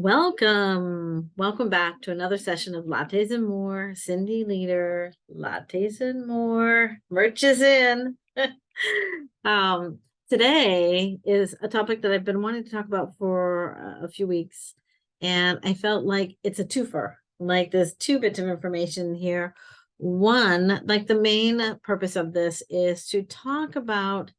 Welcome back to another session of Lattes and More. Cindy Leader, Lattes and More. Merch is in. um, Today is a topic that I've been wanting to talk about for a few weeks, and I felt like it's a twofer. Like there's two bits of information here. One, like the main purpose of this is to talk about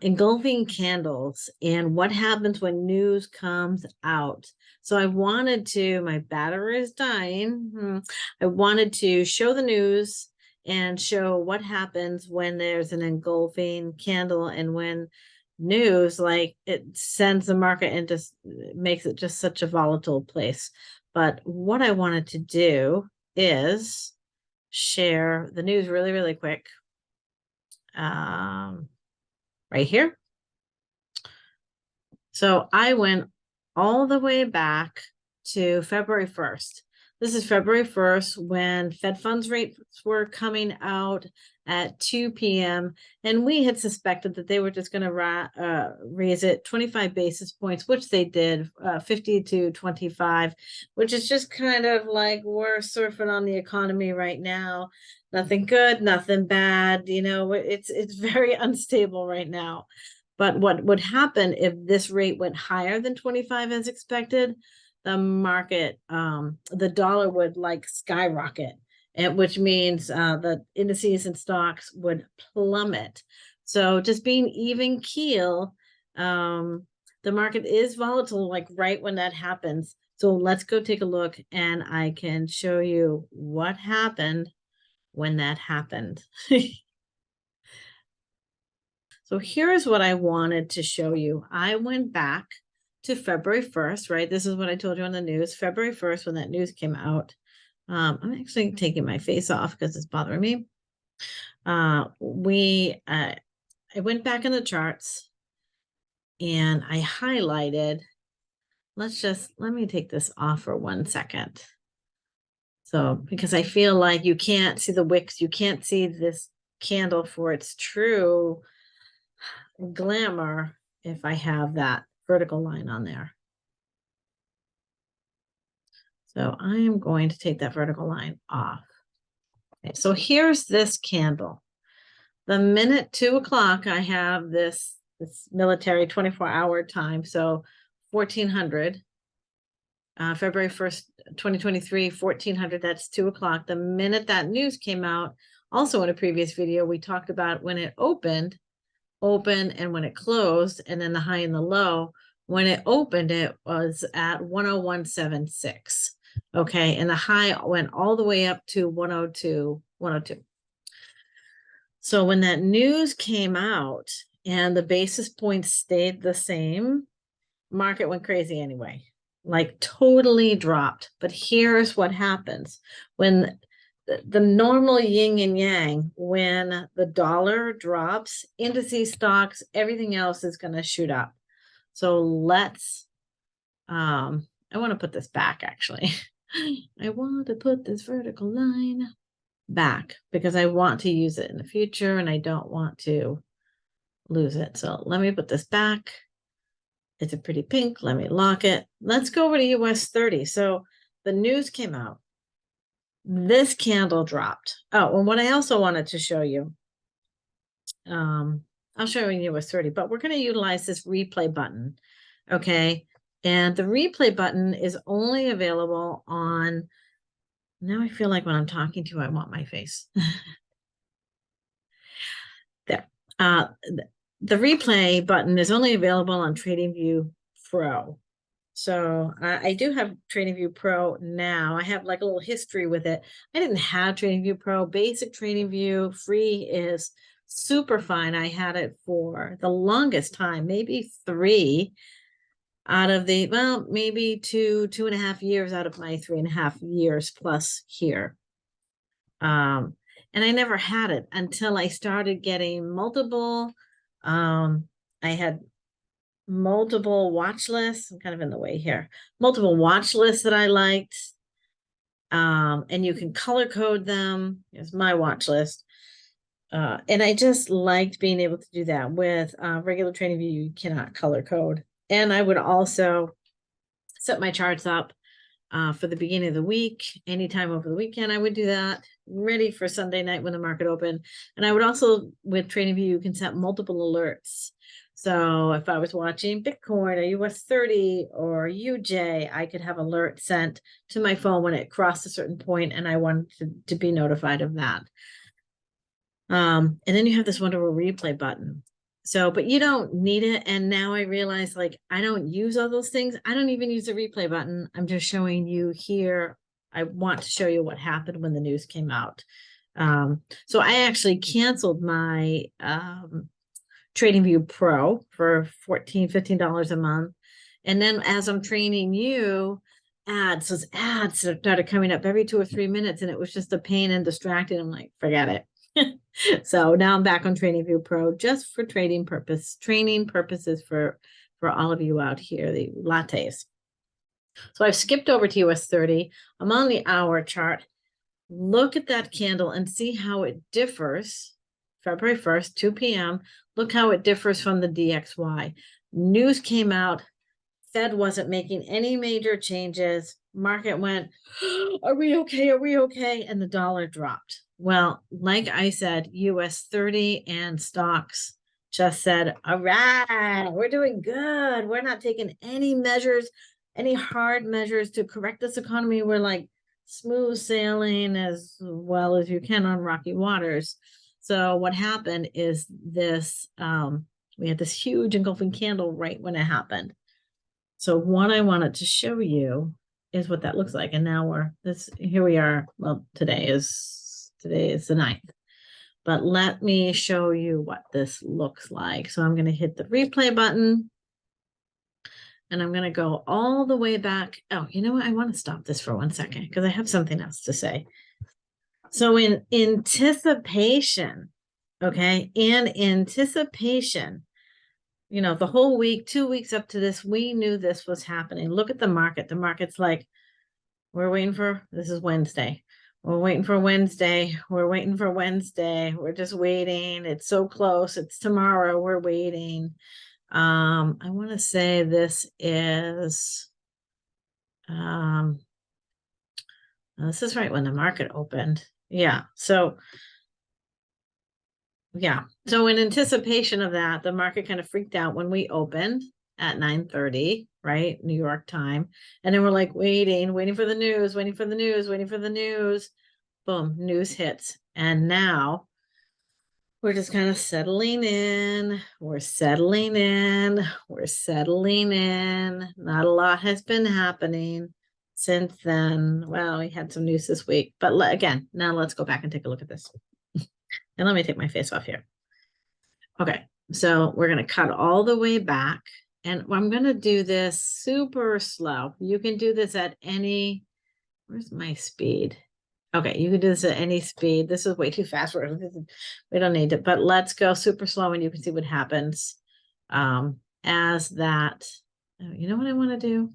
engulfing candles and what happens when news comes out. So I wanted to, my battery is dying. I wanted to show the news and show what happens when there's an engulfing candle and when news, like, it sends the market and just makes it just such a volatile place. But what I wanted to do is share the news really, really quick. Right here. So I went all the way back to February 1st. This is February 1st when Fed funds rates were coming out at 2 p.m. And we had suspected that they were just going to raise it 25 basis points, which they did, 50 to 25, which is just kind of like we're surfing on the economy right now. Nothing good, nothing bad. It's very unstable right now. But what would happen if this rate went higher than 25 as expected? The market, the dollar would like skyrocket, which means the indices and stocks would plummet. So just being even keel, the market is volatile, like right when that happens. So let's go take a look and I can show you what happened when that happened. So here's what I wanted to show you. I went back to February 1st, right? This is what I told you on the news. February 1st, when that news came out. I'm actually taking my face off because it's bothering me. I went back in the charts and I highlighted. Let me take this off for 1 second. So, because I feel like you can't see the wicks, you can't see this candle for its true glamour if I have that vertical line on there. So I am going to take that vertical line off. Okay, so here's this candle. The minute 2 o'clock, I have this military 24-hour time. So 1400, February 1st, 2023, 1400, that's 2 o'clock. The minute that news came out, also in a previous video, we talked about when it opened, and when it closed, and then the high and the low. When it opened, it was at 101.76. Okay, and the high went all the way up to 102. So when that news came out and the basis points stayed the same, market went crazy anyway, like totally dropped. But here's what happens when the normal yin and yang, when the dollar drops, indices, stocks, everything else is going to shoot up. So let's, I want to put this back actually. I want to put this vertical line back because I want to use it in the future and I don't want to lose it. So let me put this back. It's a pretty pink. Let me lock it. Let's go over to US 30. So the news came out. This candle dropped. Oh, and what I also wanted to show you, I'll show you US 30, but we're going to utilize this replay button. Okay. And the replay button is only available on, now I feel like when I'm talking to you, I want my face. There. The replay button is only available on TradingView Pro. So I do have TradingView Pro now. I have like a little history with it. I didn't have TradingView Pro. Basic TradingView free is super fine. I had it for the longest time, maybe 3 out of the, well, maybe 2.5 years out of my 3.5 years plus here. And I never had it until I started getting multiple. I had multiple watch lists. I'm kind of in the way here. Multiple watch lists that I liked. And you can color code them. Here's my watch list. And I just liked being able to do that with regular TradingView. You cannot color code. And I would also set my charts up for the beginning of the week. Anytime over the weekend, I would do that, ready for Sunday night when the market opened. And I would also, with TradingView, you can set multiple alerts. So if I was watching Bitcoin or US 30 or UJ, I could have alert sent to my phone when it crossed a certain point and I wanted to be notified of that. And then you have this wonderful replay button. So, but you don't need it. And now I realize, like, I don't use all those things. I don't even use the replay button. I'm just showing you here. I want to show you what happened when the news came out. So I actually canceled my TradingView Pro for $15 a month. And then as I'm training you, those ads started coming up every 2 or 3 minutes, and it was just a pain and distracting. I'm like, forget it. So now I'm back on TradingView Pro just for training purposes for all of you out here, the lattes. So I've skipped over to US 30. I'm on the hour chart. Look at that candle and see how it differs. February 1st, 2 p.m. Look how it differs from the DXY. News came out. Fed wasn't making any major changes. Market went, are we okay? Are we okay? And the dollar dropped. Well, like I said, US 30 and stocks just said, all right, we're doing good. We're not taking any measures, any hard measures to correct this economy. We're like smooth sailing as well as you can on rocky waters. So what happened is this, we had this huge engulfing candle right when it happened. So what I wanted to show you is what that looks like. And now here we are. Well, today is the 9th. But let me show you what this looks like. So I'm going to hit the replay button. And I'm going to go all the way back. Oh, you know what? I want to stop this for 1 second because I have something else to say. So in anticipation, okay, in anticipation, you know, the whole week, 2 weeks up to this, we knew this was happening. Look at the market. The market's like, we're waiting for, this is Wednesday. We're waiting for Wednesday. We're waiting for Wednesday. We're just waiting. It's so close. It's tomorrow. We're waiting. I want to say this is, this is right when the market opened. Yeah. So yeah. So in anticipation of that, the market kind of freaked out when we opened at 9:30, right? New York time. And then we're like waiting for the news, waiting for the news, waiting for the news. Boom, news hits. And now we're just kind of settling in. We're settling in. We're settling in. Not a lot has been happening since then. Well, we had some news this week. But again, now let's go back and take a look at this. And let me take my face off here. Okay, so we're going to cut all the way back. And I'm going to do this super slow. You can do this at any, where's my speed? Okay, you can do this at any speed. This is way too fast. We don't need it, but let's go super slow and you can see what happens as that. You know what I want to do?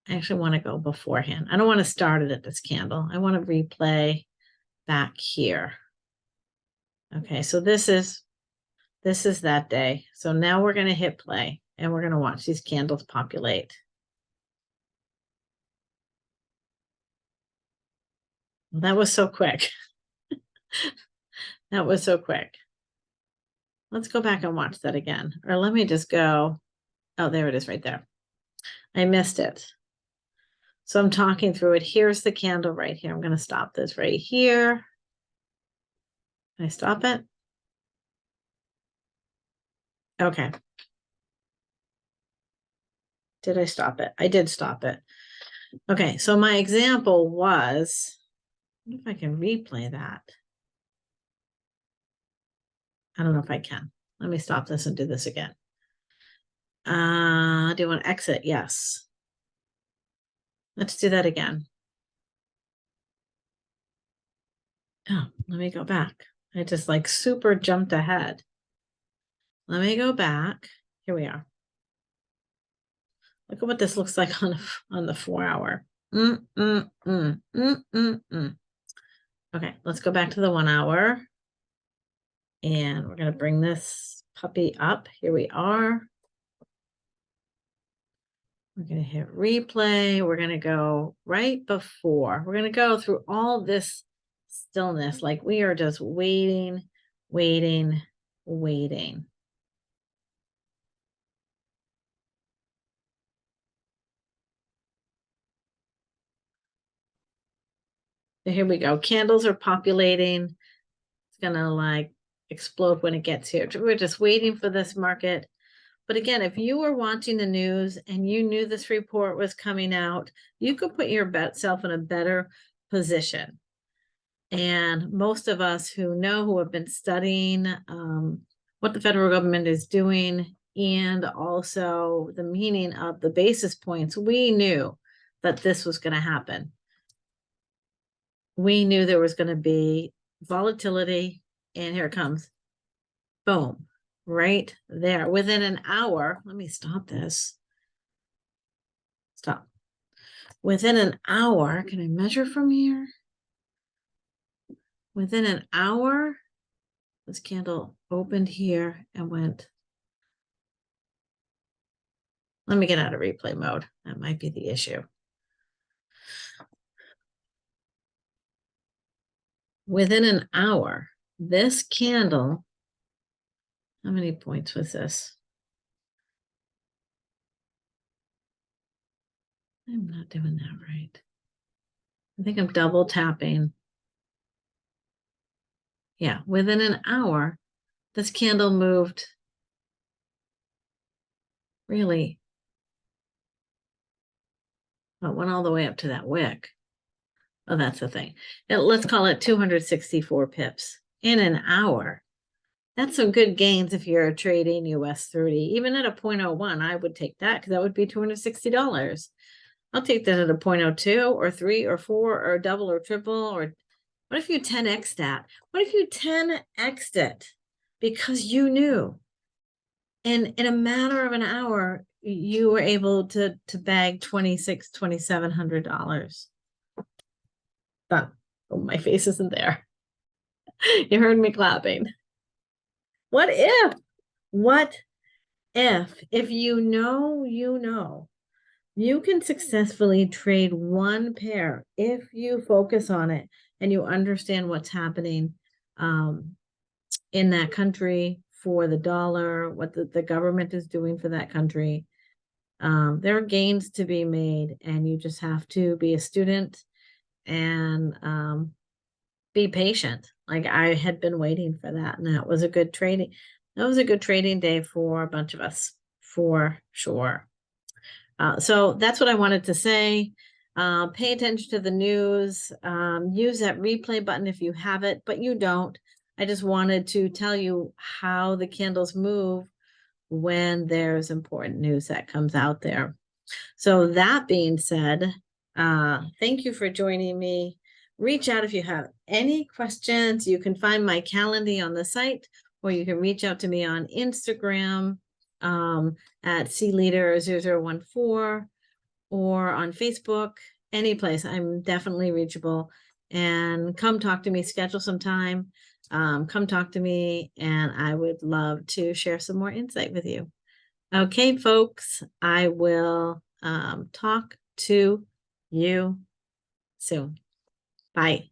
I actually want to go beforehand. I don't want to start it at this candle. I want to replay back here. Okay, so this is that day. So now we're going to hit play and we're going to watch these candles populate. Well, that was so quick. That was so quick. Let's go back and watch that again. Or let me just go. Oh, there it is right there. I missed it. So I'm talking through it. Here's the candle right here. I'm going to stop this right here. Can I stop it? Okay. Did I stop it? I did stop it. Okay, so my example was, what if I can replay that? I don't know if I can. Let me stop this and do this again. Do you want to exit? Yes. Let's do that again. Oh, let me go back. I just like super jumped ahead. Let me go back. Here we are. Look at what this looks like on the 4 hour. Okay, let's go back to the 1 hour. And we're going to bring this puppy up. Here we are. We're going to hit replay. We're going to go right before. We're going to go through all this stillness. Like we are just waiting, waiting, waiting. So here we go. Candles are populating. It's going to like explode when it gets here. We're just waiting for this market. But again, if you were watching the news and you knew this report was coming out, you could put yourself in a better position. And most of us who know, who have been studying what the federal government is doing and also the meaning of the basis points, we knew that this was going to happen. We knew there was going to be volatility, and here it comes. Boom, right there. Within an hour, let me stop this. Stop. Within an hour, can I measure from here? Within an hour, this candle opened here and went. Let me get out of replay mode. That might be the issue. Within an hour, this candle, how many points was this? I'm not doing that right. I think I'm double tapping. Yeah, within an hour, this candle moved really, well, it went all the way up to that wick. Oh, that's the thing. Let's call it 264 pips in an hour. That's some good gains if you're trading US 30. Even at a 0.01, I would take that because that would be $260. I'll take that at a 0.02 or 3 or 4 or double or triple. Or what if you 10x that? What if you 10x'd it because you knew? And in a matter of an hour, you were able to bag $2,700. Done. Oh, my face isn't there. You heard me clapping. What if? What if you know, you can successfully trade one pair if you focus on it and you understand what's happening in that country for the dollar, what the government is doing for that country. There are gains to be made, and you just have to be a student and be patient. Like I had been waiting for that, and that was a good trading. That was a good trading day for a bunch of us, for sure. So that's what I wanted to say. Pay attention to the news. Use that replay button if you have it, but you don't. I just wanted to tell you how the candles move when there's important news that comes out there. So that being said, thank you for joining me. Reach out if you have any questions. You can find my calendar on the site, or you can reach out to me on Instagram at cleader0014 or on Facebook, any place. I'm definitely reachable. And come talk to me, schedule some time. Come talk to me, and I would love to share some more insight with you. Okay, folks, I will talk to you soon. Bye.